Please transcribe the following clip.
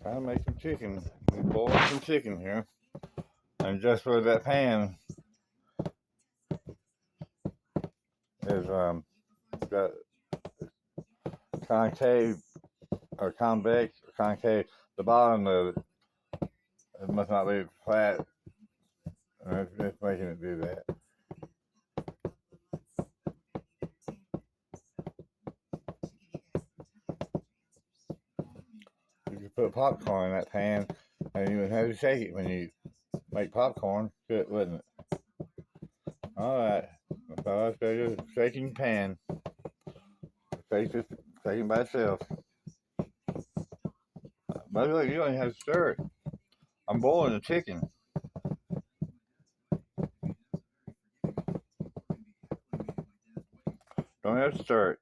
Trying to make some chicken. I'm boiling some chicken here. And just where that pan is got concave or convex or concave, the bottom of it must not be flat. And it's making it do that. You could put popcorn in that pan and you would have to shake it when you make popcorn. Good, wouldn't it? Alright. So let's go to shaking pan. Shake this, shaking by itself. But look, you don't even have to stir it. I'm boiling the chicken. Don't have to stir it.